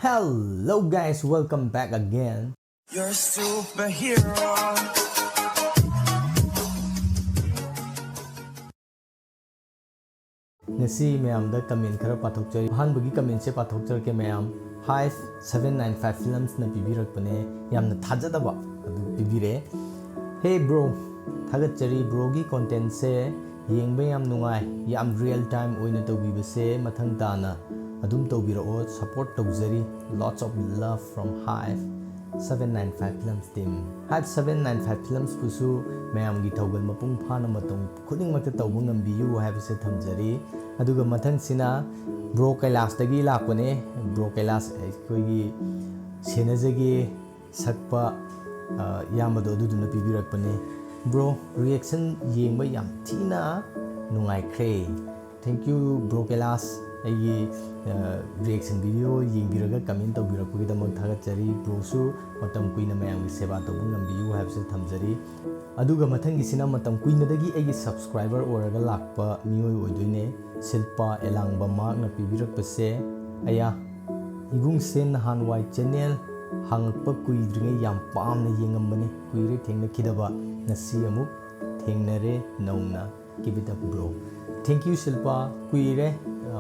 Hello guys, welcome back again. You're a superhero. Ngasi mayam da comment khara pathokchari hanbagi comment se pathokchar ke mayam Hive 795 films na bibirak pane yamna thajadaba adu bibire. Hey bro, thagachari bro gi content se yengba yam nungai yam real time oina tawbiba se mathang tana adum tawbirao support tawjari. Lots of love from Hive 795 films team. Hive 795 films pusu mayam gi tawgal mapung phana matong khuding makta tawbu ngambiyu haibase thamjari. Aduga mathang sina bro Kailas dagi lakpane bro Kailas aikogi senajagi sakpa yamado aduduna pibirakpane. Bro reaction yengba yam thina nungai khre. Thank you bro Kailas. Aigi reaction video yengbiraga comment tawbirakpagidamag thagachari. Bro su matam kuina mayamgi seba tawbu ngambiyu haibase thamjari. Aduga mathangi sina matam kuina dagi aigi subscriber oraga lakpa miyoi oidoine Silpa elangba makna pibirakpase aya ibung sen hanwai channel hangakpa kuidringe yam pamna yengambane kuire thengna kidaba ngasi amuk thengnare nauna kibita bro. Thank you Silpa kuire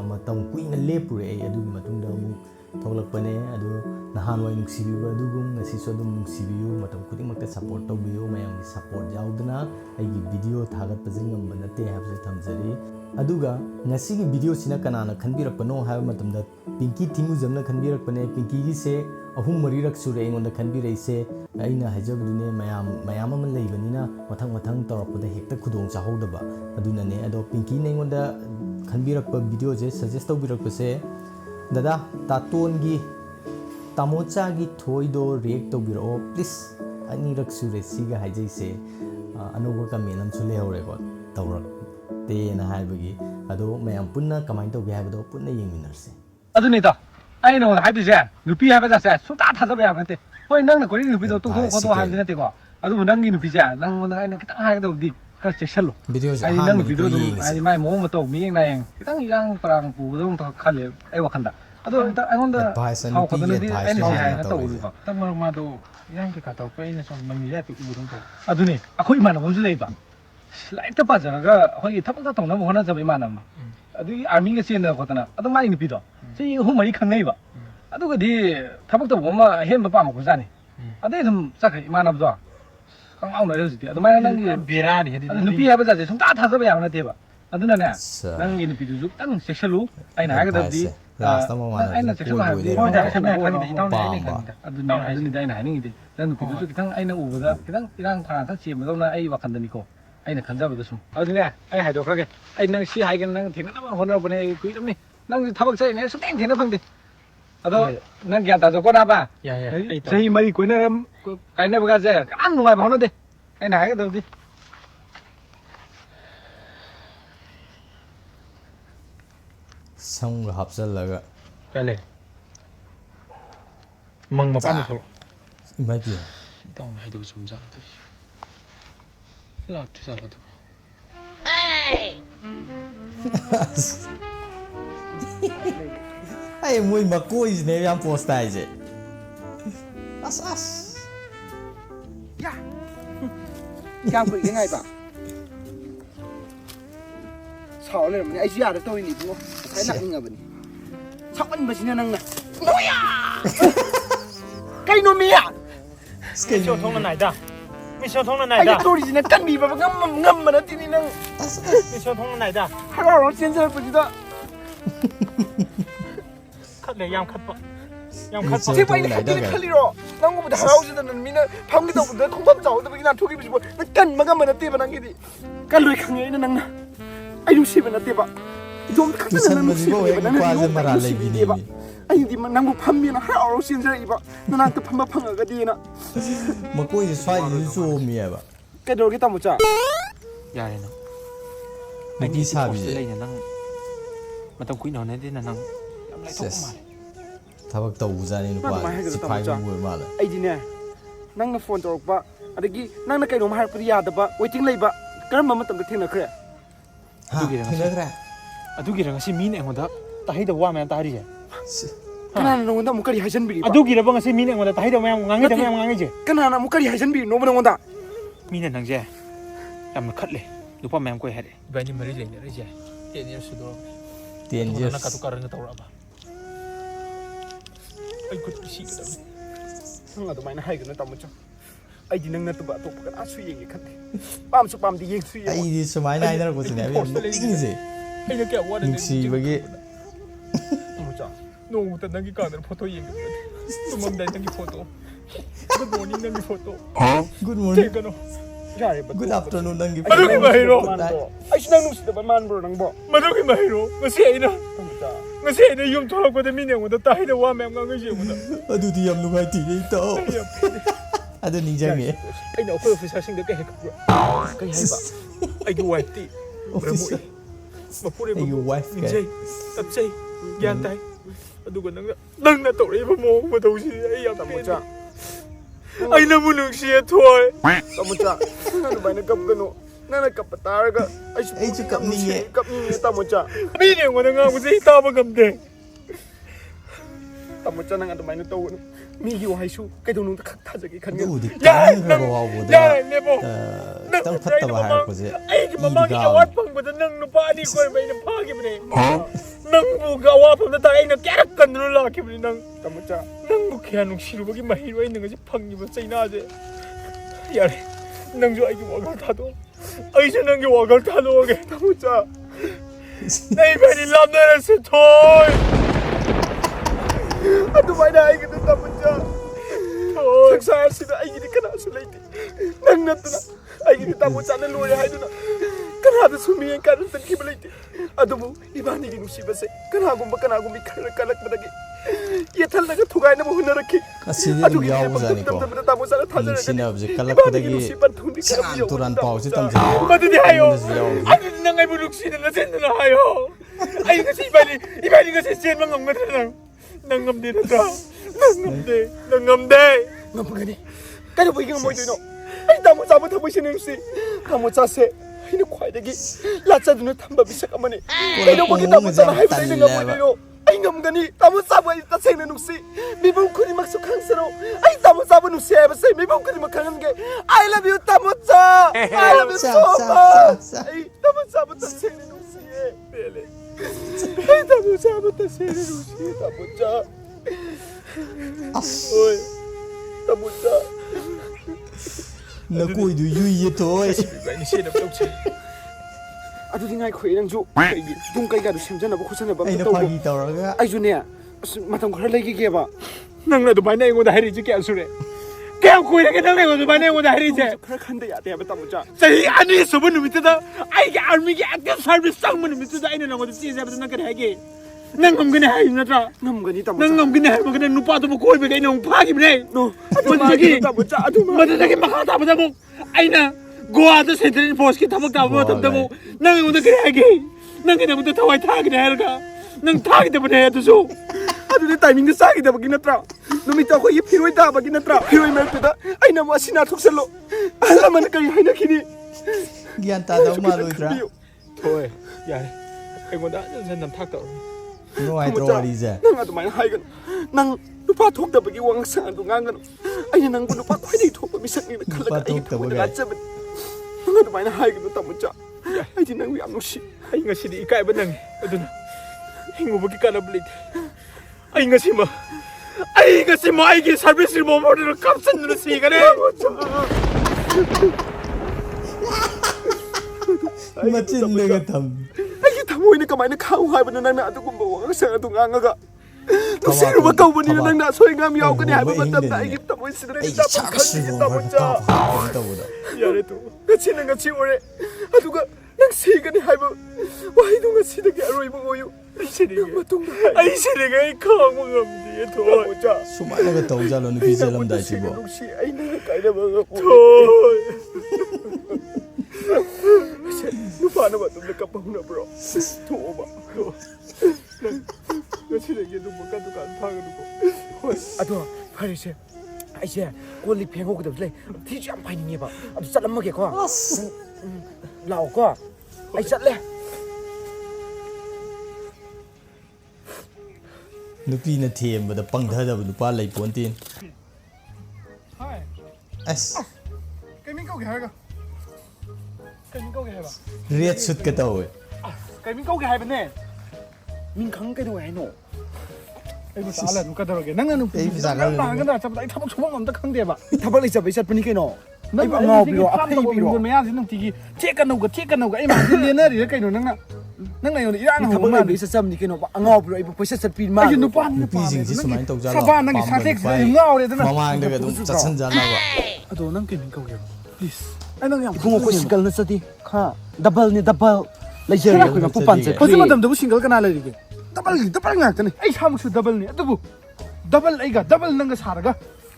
matam kuina lepure ai adugi matungda amuk thoglakpane adu nahanwai nungsibiba adugum ngasi so adum nungsibiyu matam khudingmakta support tawbiyu mayamgi support yaudana aigi video thagatpa jingamba nate habse thamjari. Aduga ngasigi video sina kanana khanbirakpano haiba matamda Pinky Thimu jamna khanbirakpane. Pinky gi se ahum marirak sure engonda khanbireise aina hajabdune mayam ama leibanina mathang tawrakpada hekta khudong chahodaba aduna ne ado Pinky ne engonda khanbirakpa video je suggest tawbirakpase dada taton gi tamocha gi Thoi do react tawbirao please anirak sure siga hajaise anoba comment am chule horego tawrak tena haibagi ado mayam punna kamai tawge haibado punna yengminarse aduni ta ai no haibise nupi haiba jase suta thajaba yabate hoi nangna kori nupi do to ko to haibine te ko adu nangi nupi ja nang mo ai kitang haigado di ka chesalo video ja ai nang video do ai mai mo mo to mi na yang kitang yang parang pu do to khale ai wakhanda ado ta angonda how ko do di ai ni ai na to du ko tamar ma do yang ka to pe ni so mami ya pi u do to aduni akhoi mana mo ju leiba Like the Pazanaga, when you talk about the one of the Manam. I mean, it's in the Hotana, I don't mind the Pido. See whom I can neighbor. I do the Tabata woman, him, Papa Kuzani. I did him suck a man of dog. Come on, the man Birani, and the Pia Bazas, that has a way on the table. I don't know. Then in the Pidu, and Sexalu, and I got the last time I know sexual. I don't know, I didn't dine it. Then the Pidu, I know over the Iran Parata, Madonna, I walk on the Nico. Ai na khanjaba sum adune ai haido khage ai nang si haigen nang thina na honor bane kuiramni nang thabak sai ne suteng thina phangde ado nang gyan ta jo kona ba ya sei mari koina kaina baga je kan nuai bhano de ai na haiga dodi song hapsal laga kale mang ma pan tho mai pi tong haido sum ja La twsallak. Ai muy makoi ne yang postai je as ya gang bự cái ngày bảo sao lên mà ai già được tôi nhỉ bố thấy nặng ngờ bẩn sao anh mà chỉ năng nè ôi à cây nô mi à cái chỗ thông là này daไม่ชอบท้องไหนด่ะ ไอ้ตัวนี้เนี่ยกันบีแบบงำมันนะทีนี้นั่ง ไม่ชอบท้องไหนด่ะ 还让我先生不知道 คัดเลยยามคัดปะยามคัดปะ 这把你看这个看里了那我们的好似的人民呢旁边都不得空放走的不给他出去不是不那干嘛干嘛的对吧那个的干累看人那能呢哎有些人对吧좀 같은 놈이 뭐야 과제 말할래 비니 아니 디 남부 판미나 하루 신세 이봐 나한테 판바 판가가 디나 makoi swai ni so mi ba 깨돌기 다 못자 야래 너 Nagi sabi je lei nang matam kui no ne de nang yam lai thok ma thabak taw uzani nu pa sipai bu ma la ai dine nangna phone torokba adagi nangna kai rom har priya daba waiting leiba karam matam da thina khre ha thina khre adugi rang si min engoda ta hei da wa man ta ri kanana nongda mukari hajan biri adugi rabang ase mine ngoda tahi da mayam ngangi da mayam ngangi je kanana mukari hajan biri no nongda mine nang je yam khatle lupa mayam koi hare bani mari je ne je 10 years sudo 10 years na ka tu karang tawra ba ai kut si da nang adu mai na hai gna tamucha ai di nang na tu ba to kan asu yeng khat pam su pam di yeng su ai di sumai nai na ko sine abi tingse ai na kya wa da nuksi bagi tamucha no ta nang ki ka da photo yeng tumam dai nang ki photo good morning nang ki photo good morning te kano jare ba good afternoon nang gi Aduh, mahiro. ai sinang nus da ba man bro nang bo madu ki mahiro ngasi ai na tamucha ngasi ai na yum tholak ba da mine ngoda tahi da wa mayam ngangi je ngoda adu di yam lungai ti ei to adu ninjange ai na ko officer sing da ka hek kai hai ba ai ki wife ti officer mapure ai gi wife ka jay tab jay gyan tai aduga nang na to re ba mo ma do si ai yam tamucha ai na mu nung si thoi tamucha nang ba na kap gano nang kap pataraga ai su kap ni tamucha mi ne ngoda nga mu jay ta ba gam de tamucha nang adu mai na to mi gi wai su kai dong nung ta kha ja gi khan du di ya kan ro wa bu da ya ne bo tang phatta ba har ko je ai ki mama ki awat pang ba nang nu pa ni ko mai na pa ki ne nang bu ga wa pam da ta ai na kya kan nu la ki ne nang tamucha nang bu kya nung shiru ba ki mai ro ai nang ji phang ni ba chai na je yare nang jo ai ki wa ga ta do ai je nang ki wa ga ta do ge tamucha nei ba ni lam na se thoi adu mai na ai gi tamucha thoi sa si da ai gi kana su lai nang na ta ai gi tamucha na lo ya hai na kana da su mi en kan tan ki lai adu mu ibani gi nusi ba se kana gum khar kalak ba gi ye thal na ga thugai na mu na rakhi asi di dum yaw zani ko tamucha na thal ning sina object kalak ko dagi turan pau si tam je madu di hayo adu nang ai bu luk si na sen na hayo ai ga si ibani ga si sen mang ngam nang ngam de na nang ngam de ngam gani kai bo gi ngam no ai tamucha ba thabu sin si tamucha se ina khwai dagi la cha du na thamba bi sak amani kai no bo gi tamucha na hai ba ni ngam no ai ngam gani tamucha ba ta seng na nusi mi bu khuri mak su khang sero ai tamucha ba nusi ba se mi bu khuri mak khang ge I love you tamucha I love you so much ai tamucha ba ta seng na nusi bele ai tamucha ba ta seng na nusi tamucha oi tamucha na koi du yu ye toy ni se na pok che adu dingai khoi nang ju dung kai ga du sim jana ba khusana ba ai na to phagi tawraga ai ju ne matam khara lai ge ba nang na du bai na ngo da hari ji kya sure kya koi ga nang ngo du bai na ngo da hari je khara khan da ya te ba tamucha sahi ani so bu nu mi ta ai ga army gi active service sang mu mi ta ai na ngo da si ja ba na ka ha ge nang ngam gani hai na tra ngam gani tamucha nang ngam gani hai ma gani nu pa to ko be ga nang pha gi ne no ma gi tamucha adu ma da gi ma kha ta ba mo ai na goa da central force ki thabak ta ba tam da mo nang ngo da ka ha ge nang gi da mu ta thawai tha gi ne ga nang tha gi da ba ne tu so adu ni timing ga sa gi da ba gi na tra nu mi ta ko yi phiroi da ba gi na tra phiroi me ta ai na ma sina thuk selo ala man kai hai na kini gyan ta da ma loi tra thôi yare ai ngo da jan nam thak ta no ai tro ri je nang adu mai hai gan nang nu pa thok da ba gi wang sa adu ngang gan ai nang bu nu pa khoi dei thok ba mi sak ni na khala ai thok da cha ba nang adu mai hai gan tamucha ai di nang yam nu si ai ngasi di ikai ba nang aduna hingu ba ki kana blit ai ngasi ma ai gi service mo mo ro kam san nu si ga ne machin le ga tham ai gi thamoi ni kamai na khau hai ba nang na adu gum ba wang sa adu ngang ga tu si ru ba kau ba ni nang na soi ngam yaw ka ni hai ba ba tam da ai gi thamoi si da ai ta cha ba su khan ba tamucha ta bu da yare tu nga chi ore aduga nang si ga ni hai ba wai du nga si da ga roi ba oyu ai se de matung ai se de ga khang mo ngam di thôi tamucha suma na ga tau ja lo ni bi je lam dai chi bo si ai na kai da ba ga thôi nu pa na ba tum da ka pa na bro to ba ngasi de ge du ba ka du kan pha ga du ko ado phari se ai se ko li pheng ho ga da le thi jam phai ni ba adu sat lam ma ge ko lao ko ai sat le ꯅꯨꯄꯤꯅ ꯊꯦꯝꯕꯗ ꯄꯪꯊꯗꯕ ꯅꯨꯄꯥ ꯂꯩ ꯄꯣꯟꯇꯦ Hi. ꯑꯁ ꯀꯩꯃꯤꯡ ꯀꯧꯒꯦ ꯍꯥꯏꯔꯒ ꯀꯩꯃꯤꯡ ꯀꯧꯒꯦ ꯍꯥꯏꯕ rate ꯁꯨꯠꯀ ꯇꯧꯋꯦ ꯀꯩꯃꯤꯡ ꯀꯧꯒꯦ ꯍꯥꯏꯕꯅꯦ ꯃꯤꯡ ꯈꯪ ꯀꯩꯗꯧꯋꯦ ꯍꯥꯏꯅꯣ ꯑꯩ ꯃꯆꯥ ꯑꯂ ꯑꯗꯨꯝ ꯀꯗꯧꯔꯒꯦ ꯅꯪꯅ ꯅꯨꯄꯤ ꯂꯥꯡꯒꯗ꯭ꯔꯥ ꯆꯠꯄꯗ ꯑꯩ ꯊꯕꯛ ꯁꯨꯕ ꯑꯝꯇ ꯈꯪꯗꯦꯕ ꯊꯕꯛ ꯂꯩꯖꯕꯩ ꯆꯠꯄꯅꯤ ꯀꯩꯅꯣ ꯑꯩꯕꯨ ꯑꯉꯥꯎꯕꯤꯔꯣ ꯑꯐꯩꯕꯤꯔꯣ ꯃꯌꯥꯝꯁꯤ ꯅꯨꯡꯇꯤꯒꯤ ꯆꯦꯛꯀꯅꯧꯒ ꯑꯩ ꯃꯥꯁꯤ ꯂꯦꯟꯅꯔꯤꯔ ꯀꯩꯅꯣ ꯅꯪꯅ ꯑꯩꯉꯣꯟꯗ ꯏꯔꯥꯡ ꯊꯕꯛ ꯂꯩꯕꯩ ꯆꯠꯆꯕꯅꯤ ꯀꯩꯅꯣ ꯑꯉꯥꯎꯕꯤꯔꯣ ꯑꯩꯕꯨ ꯄꯩꯁꯥ ꯆꯠꯄꯤ ꯃꯥ ꯑꯩꯁꯨ ꯅꯨꯄꯥꯅꯤ ꯅꯨꯄꯤꯁꯤꯡꯁꯤ ꯁꯨꯃꯥꯏꯅ ꯇꯧꯖꯥꯠꯂꯣ ꯁꯕꯥ ꯅꯪꯒꯤ ꯁꯥꯇꯦꯛꯁꯦ ꯉꯥꯎꯔꯦꯗꯅ ꯃꯃꯥꯡꯗꯒ ꯑꯗꯨꯝ ꯆꯠꯁꯟꯖꯥꯠꯂꯕ ꯑꯗꯣ ꯅꯪ ꯀꯩꯃꯤꯡ ꯀꯧꯒꯦꯕ ꯄ꯭ꯂꯤꯖ ꯑꯩ ꯅꯪ ꯌꯥꯝ ꯈꯨꯡꯉꯣ ꯑꯩꯈꯣꯏ ꯁꯤꯡꯒꯜ ꯅꯠꯆꯗꯦ ꯈꯥ ꯗꯕꯜꯅꯤ ꯗꯕꯜ ꯂꯩꯖꯔꯦ ꯑꯩꯈꯣꯏ ꯃꯄꯨ ꯄꯥꯟꯖꯔꯦ ꯍꯧꯖꯤꯛ ꯃꯇꯝꯗꯕꯨ ꯁꯤꯡꯒꯜ ꯀꯅꯥ ꯂꯩꯔꯤꯒꯦ ꯗꯕꯜ ꯉꯥꯛꯇꯅꯤ ꯑꯩ ꯏꯁꯥꯃꯛꯁꯨ ꯗꯕꯜꯅꯤ ꯑꯗꯨꯕꯨ double aiga double nanga saraga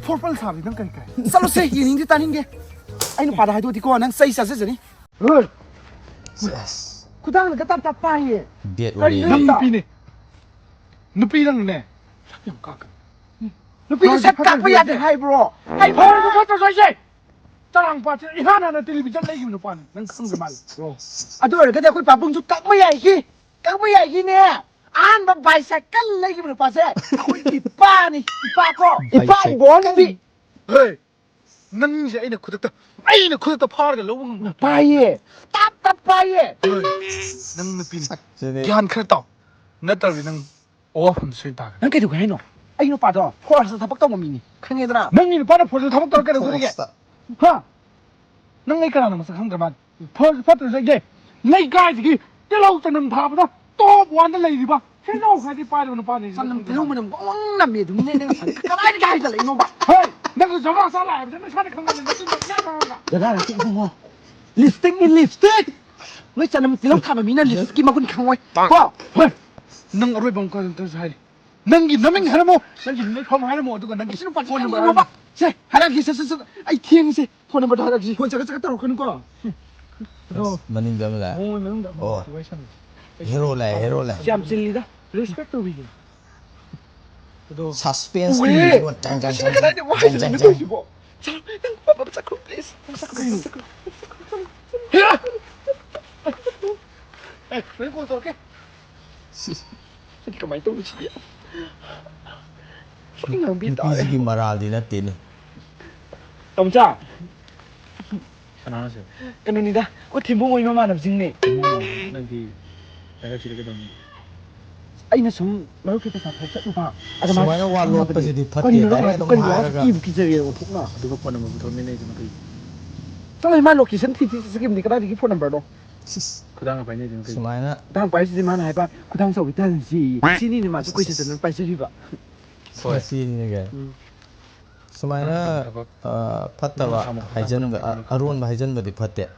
forpal sabi nang kai kai salo se yining di taning ge ai no pada haidu di ko nang sai sa se ni yes kudang na tap tap pa ye bet ai nupi ne nupi nang ne yang ka ka nupi ne sat ka pa ya de hai bro ai phor ko to so se tarang pa che ihana na television lai gi no pa nang sang ga mal bro adu ga de koi pa bung su ka pa ya gi ne an ba bicycle lai gi no pa se koi ipa ni ipa ko ipa bo ni hey nang se ai na khudakta phar ga lo pa ye tap pa ye nang nupi gyan khar taw natar nang ofam sui ta nang kai du ga no ai no pa do force thapak taw mi ni khange dra nang ni pa na force thapak taw ka du ge ha nang ai kana na ma khang ga ma force fat se ge nai ga ji ti lo ta nam tha ba da top 1 da lai ri ba se no ga di pa do no pa ni san nam lu ma nam ong nam me du ne ne ka ai ga da lai no ba hey nang zo ma sa lai ba na sa khang ga ni da da ti ho lipstick in lipstickไม่จะนำfilm ทำแบบนี้นะลิสกี้มาคุณขังไว้ว้าวเฮ้ยนั่งอร่อยบังกันตัวใช่นั่งกินน้ำมันหาโมนั่งกินไม่พอหาโมตัวกันนั่งกินฉันปัดคนนึงมาใช่หาได้กี่เซนไอ้เที่ยงสิคนนึงมาหาได้กี่คนจะก็ตลกคนนึงก็ มันนิ่งกันเลย โอ้ยมันต้อง โอ้ฮีโร่เลย จำสิลีด้ respect to you ซัสเพนส์นี่จังสักครู่ please สักครู่เฮ้ยเฮ้ยเรื่องกูตัวแกฉันก็ไม่ต้องเชียร์ฟังบีตา nupi gi maral di na tin ตมจ้า Sana na siya. กันนี่ด้าก็ทีมพวกมันมาหนับจริงนี่ Nagdi. Kaya sila ka doon. ไอ้น่ะสมเราคือภาษาไทยจะรู้ป่ะอาจจะ ส มา มัยนั้นวาดรูปไปสิดิพัด ก็ เดี นี่ ย เรา ได้ต้อง ก็นี่ หา เรา แล้วก็ กี่เจอเทุกหน้า Duga po naman buto nila ito matay. ต้องเลยมาโลเคชั่นที่สกิมนี่ก็ได้ที่พูดนัมเบอร์เนาะ Kudanga pa niya din ส kayo. มัยนั้น ตั้งไปสิมาไหนป่ะคุณทั้งสวิตทั้งสี่ที่นี่มาจะคุยจะนั้นไปสิป่ะ ซีนี่ไงสมัยนั้นพัดแต่ว่าไฮเจนกับอรุณไฮเจนแบบดิพัดเตะ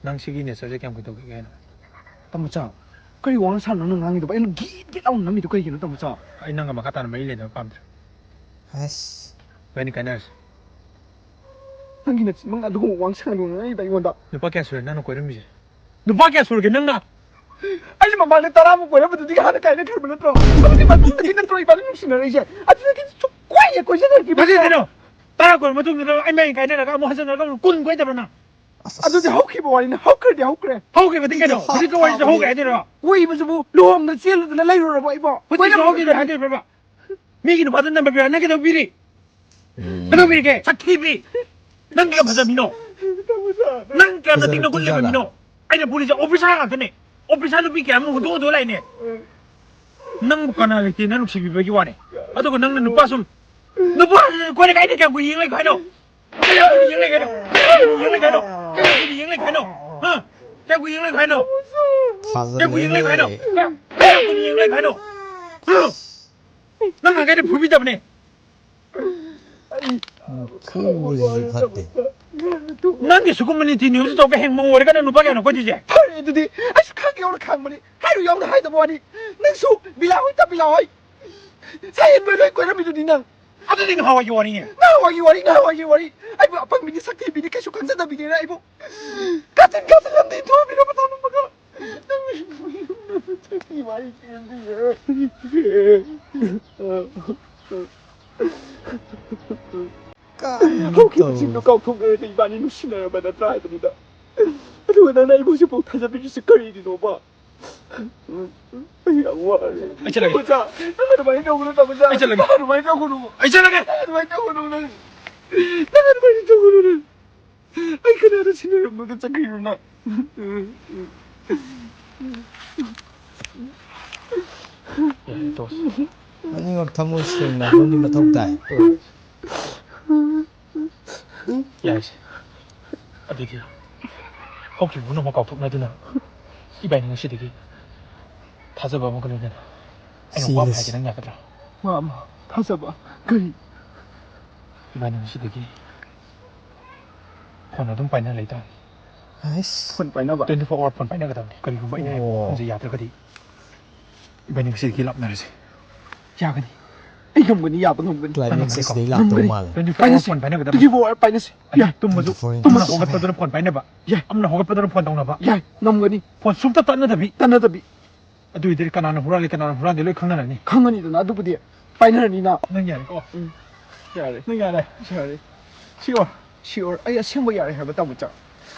Nang sige niya sa kaya kito kaya na. ตั้มจ้าก็อยู่วันสั้นนั่งนั่งอยู่ไปนั่งกีดเอาหน้ามีตัวใครกินตั้มจ้า Ay nang makata na mailin na pam. ฮัส Pwede ka na. นั่งกินเนี่ยมึงดูวันสั้นดูไอ้แต่วันดา Lupa kaya sura na no kwero mi. ดูบ้าแกสุดกันนั่งนะไอ้มาบ้านในตารางมันป่วยแล้วมันจะดีกันใครเนี่ยคือมันนั่นตรงมันที่มันต้องกินนั่นตรงอีกบ้านนึงสินะไอ้เจ้าอาจจะกินชุกกล้วยกล้วยจะได้กิน Basi ano? Tara ko matung na ay may kaya na ka mo hasan na kun ko ita na. อาจจะฮอกขี้บ่อยนะฮอกเกอร์เดี๋ยวฮอกเกอร์ Hawke ba tingin no? Basi ko ay sa hawke ito na. อุ้ยมันจะบูรวมนะเชี่ยแล้วไล่เราบ่อยบ่ Basi ko hawke na hande ba ba. Migi no patan na ba na kita biri. Ano biri ke? Sakibi. Nang ka basa mino. Nang ka na tingnan ko lang mino. Ay na pulis officer ka kani. Officer no bigi mo do lai ne. Nang ka na liti na nuksi bigi wa ne. Ato ko nang nupa sum. Nupa ko ne kai ne ka guing lai kai no. Kaya guing lai kai no. Guing lai kai no. Guing lai kai no. Ha? Kaya guing lai kai no. ฟาส Kaya เลี guing lai kai no. Kaya guing lai kai no. Nang ka kai ne phubi da ne. คู่เลยพัดเตะ Nanti suku meniti ni udah sampai heng mengwar kan lupa kan aku aja. Hari itu di, aku kaki orang kang mana, hari yang dah hari tu mana, nang su bilang kita bilang oi, saya berdua kau nak itu di nang, Ada di hawa jual ni. nang wagi wari, ibu apa mini sakti mini kesu kan sedang bikin ibu, kata nanti itu bila betul betul, sakti wari Kau kira sih kau kau di bani nusin ada pada try tu dah. Aduh, nana ibu sih pun tak jadi sekali di noba. Ai chơi lagi. Ai chơi lagi. Ai chơi lagi. Ai kena ada sini yang makan cakir nak. Tos. Ani ngak thamu sing na honi ma thok tai. Yes. Adi dia. Kau kira guna mau kau pun nanti na. Ibai ni nasi degi. Thasa ba mo kan ni na. Ai ngau apa aja nang ngak kata. Mama, thasa ba? Kari. Ibai ni nasi degi. Kon adum pai na lai ta. Ais. Pun pai na ba? 24 hour pon pai na kata ni. Kali gumba ini. Jadi ya terkadi. Ibai ni nasi degi lap na resi. Ya kan ni. Ai ngam gani ya ba ngam gani. Climate six day lak to mal. 24 hour pon pai na kata. Tigi bo pai na si. Ya, Tum maju. 24 Tum na hogat pada pon pai na ba. Ya, Amna hogat pada pon tong na ba. ya, ngam gani. Pon sum ta na da bi. Tanna tabi. Adu idiri kanana hurali kanana hurali loi khangna na ni. Khangani da na du budi. Pai na ni na. Nang ya ko. Yare. Nang ya lai. Yare. Sure. Sure. Ai asem ba yare ha ba ta mu cha.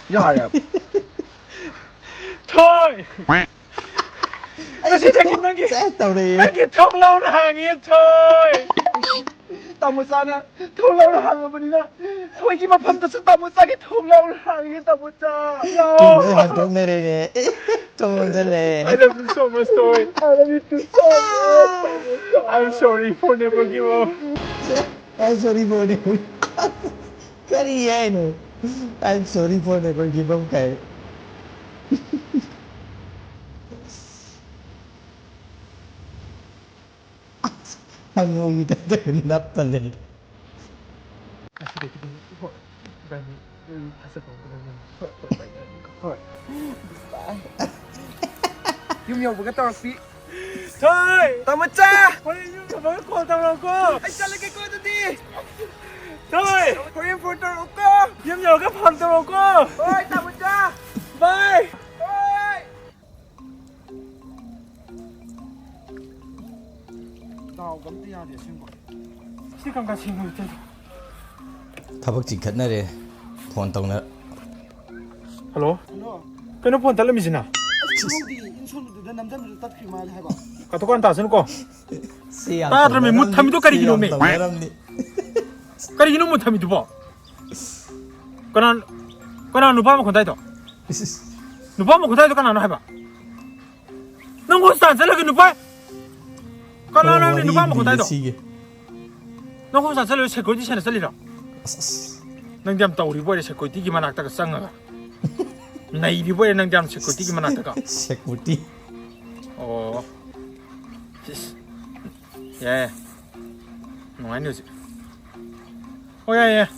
Yare. Thoi. Nó sẽ thành năng kia. Sẽ tàu đi. Năng kia thông lâu nó hàng kia thôi. Ta mu sa na. Thong lao na hang ba ni na. Thoi ki ma pham ta sa ta mu sa ki thong lao na hang ki ta mu cha. Tum hai tum ne re ne. Tum ne le. I love you so much, Thoi. I love you too so much. I'm sorry for never give up. I'm sorry for never. Kari hai no. I'm sorry for never give up kai. Hangong ta nap ta le. Yum yum ba ka ta pi. Thoi. Ta mu cha. Con đi nhung với con tao đâu cô. Ai cha le ke ko ta di. Thoi. Korean photo ko. Nhung nhờ cái phần tao đâu cô. Oi, ta mu cha. Bye. Oi. Tao gam ti ya de sim ba. Si kam ka sing hui. Thabak chi khat na re. Phone tong na. Hello. Hello. Cái nó phone tao làm gì nào? Di in son du da nam dam du tat khri ma ha ba. Ka to kan ta sen ko. Siang. Ta ra me mut thami to kari gino me. Ni. Kari gino mut thami to bo. Kana nupa mo khontai to. Nupa mo khontai to kana no hai ba. Nang ko san sala ke nupa. Kana na ni nupa mo khontai to. Nang ko san sala security sen sali ra. Nang jam tawri boy security ki manak ta ka sanga. Nai di boy nang jam security ki manak ta ka. Security. Oh. Yeah. Ngai ni. Oh yeah.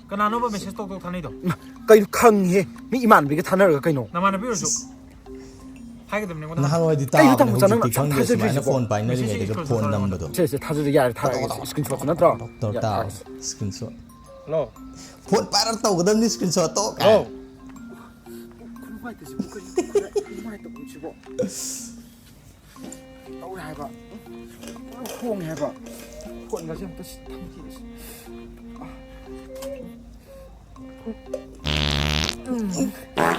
Kana no ba message tok tok thani to. Kai khang he. Mi iman bi ka thanar ga kai no. Na mana bi ro su. Hai ka dem ne mo. Na hang oi di ta. Ai ta mu chang Ti khang de sai na phone pai na ri ngai de phone number do. Se se tha ju ya tha screenshot na tra. Tor ta screenshot. Hello. Phone pa ra to ga dam ni screenshot to. Oh. Kun mai ta si ku ka. Kun mai ta ku chi bo. Au hai ba. Khong hai ba. Khon ga jam ta tham chi.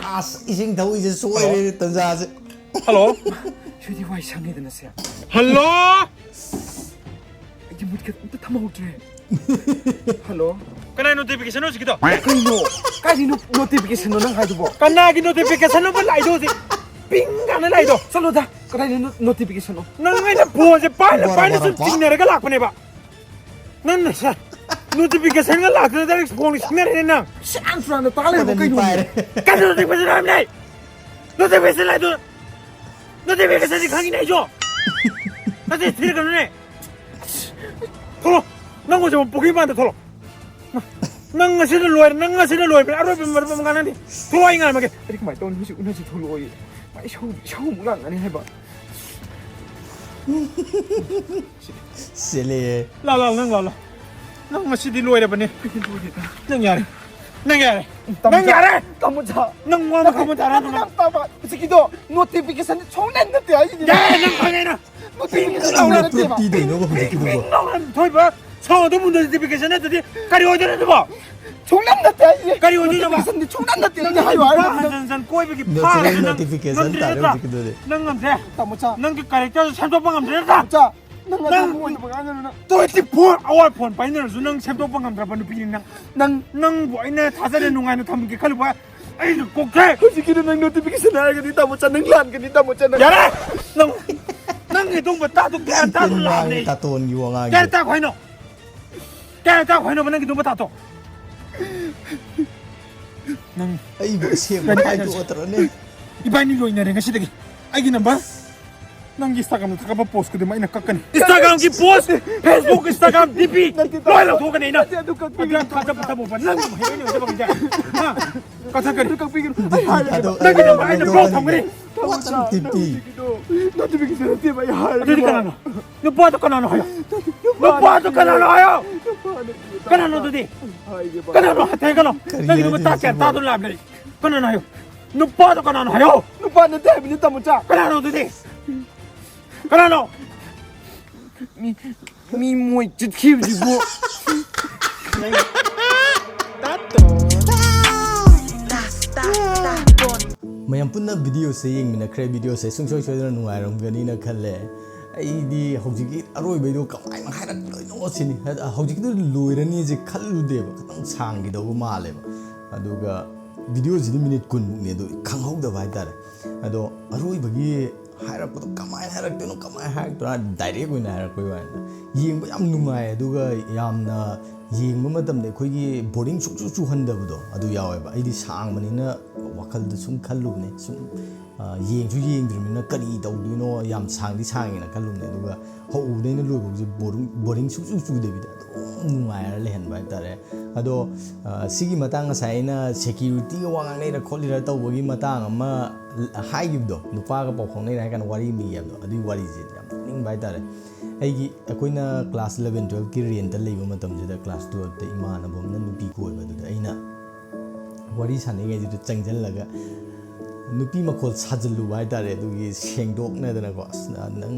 As ising thau is soi re tan ja se. Hello. Chu di wai sang ni da na se. Hello. Ai mut ka ta tham ho tre. Hello. Kana notification no sikito. Kai no. Kai di notification no nang hai du bo. Kana ki notification no ba lai do si. Ping kana lai do. Salo da. Kai di notification no. Nang ngai na phone se pai na sun ting ne ra ga lak pa ne ba. Nan na sa. Notification ga lak na da phone sing ne na. Sang fran da ta le bo kai no. Kana notification am nei. Notification lai do. Notification di khang nei jo. Na de thir ka ne. Tholo. Nang ko jo poki ma da tholo. Nang nga sila lawyer, nang nga sila lawyer, pero aroy pimar pa mga nandi. Tuloy nga naman. Ari ko mai ton husi una si tuloy. Mai show mo lang ani hai ba. Sele. La nang la. Nang nga sila lawyer pa ni. Nangyari. Tamu cha. Nang nga makamunta na naman. Tama. Sige do. Notification chonen na te ai. Nang kangay na. Notification Una na te ba. property de no ko de ki bo. Nang Thoi ba? Sao ito mo notification na ito di? Kari order na ito ba? 총난 났대. Kari odi na ba? 선데 총난 났대. 이제 하요 알아. San koi bagi Natural notification tare hojikidode. Nang ngamse. 따모차. Nang ki character samtok pa ngamse ta. 자. nang mo ito ba ano 24 hour phone pa ina su nang samtok pa ngamse pa nupi nang nang bo ina thasa de nungai na tham ki khalu ba ai kokse hojikiro nang notification na ga dita mo cha nang lan ga dita mo cha nang yara nang ngi tung ba ta tu ka ta tu la ne taton yu nga ka ta khoi no ba nang ki tung ba ta to nang ai bo se ba ai do otro ne ibai ni loi na re ngasi dagi ai gi number nang Instagram ta ka post ko de mai na kakkan Instagram ki post Facebook Instagram DP loi la thok ne na agan ta ta ta bo ba nang he ne ba ba ja ha ka ta ka ka pi ai ha nang gi number ai na bro thong ni watang tipi notification na tiba ya ha adi kana no pa to kana no hayo no pa to kana no hayo kana no to di kana no ta kana nang gi number ta ka ta to la ne kana no hayo no pa to kana no hayo nupa na tayo ni tamo cha kana no to di kana no mi moy chit khib ji bo mayam punna video se yeng mina kre video se sungsoi soidana nungai rom gani na khalle ai di hojiki aroi baido kamai ma hairak loi no sini hojiki du loirani je khallu de ba khang sang gi do male ba aduga video ji minute kun ne do khang hau da bai tare ado aroi bagi hairak ko kamai hairak de no kamai hairak to direct oina hairak koi wa yeng ba yam nungai aduga yamna yengba matamde khoigi boring chu chu handabdo adu yawe ba idi sang manina wakal da sum khallubne sum yeng chu yengdrimina kari tawduino yam sangdi sangina khallubne aduga houdena loibo je boring chu chu debida nungaira lehen ba tare ado sigi matang saina security ga wangang nei ra kholira tawbogi matang ama haigibdo nupa ga pawkhong nei ra kan wari mi yabdo adu wari je yam ning ba tare aigi akoina class 11 12 ki rent ta leiba matam je da class 12 ta imana bomna nupi ko ba da aina wari sane ge ju changjal laga nupi makhol sajlu ba tare du gi sengdok na da ko nang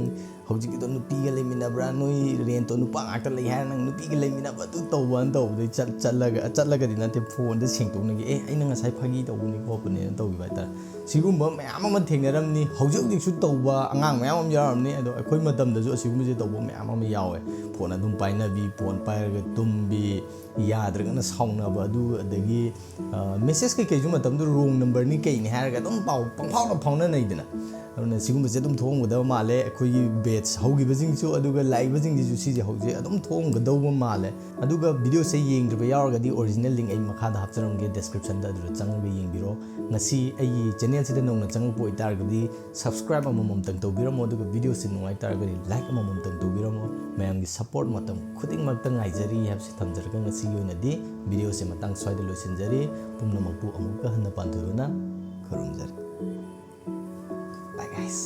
hojik to nupi ga lemina bra noi rent to nupa ngak ta lei ha nang nupi ga lemina ba tu tawban taw de chatlaga din te phone de sengdok na gi aina nga sai phagi taw ni ko pune taw gi ba tare sigumba mayam ama thengnaram ni hojik dik su tawba angang mayam am yaram ni ado akhoi matam da ju sigumba je tawba mayam am yawe phone adum paina bi phone pairaga tumbi yadraga na sauna ba du adagi message ke ju matam du wrong number ni ke ni haraga dum pau pangphau na phau na nei dina aduna sigumba je dum thong da male akhoi batch hogi bajing chu aduga lai bajing ji ju si je hoje adum thong ga daw male aduga video se yeng driba yawarga di original link ai makha da hapcharam ge description da du chang be yeng biro ngasi ai channel sida nongna chang po itar ga di subscribe amamom tang to biramo aduga video se nungai tar ga di like amamom tang to biramo mayam gi support matam khuding mak tang ai jari hab se thamjar ga ngasi yoina di video se matang soida losin jari pumnamakpu amuka hanna panthoibah na kharum jari bye guys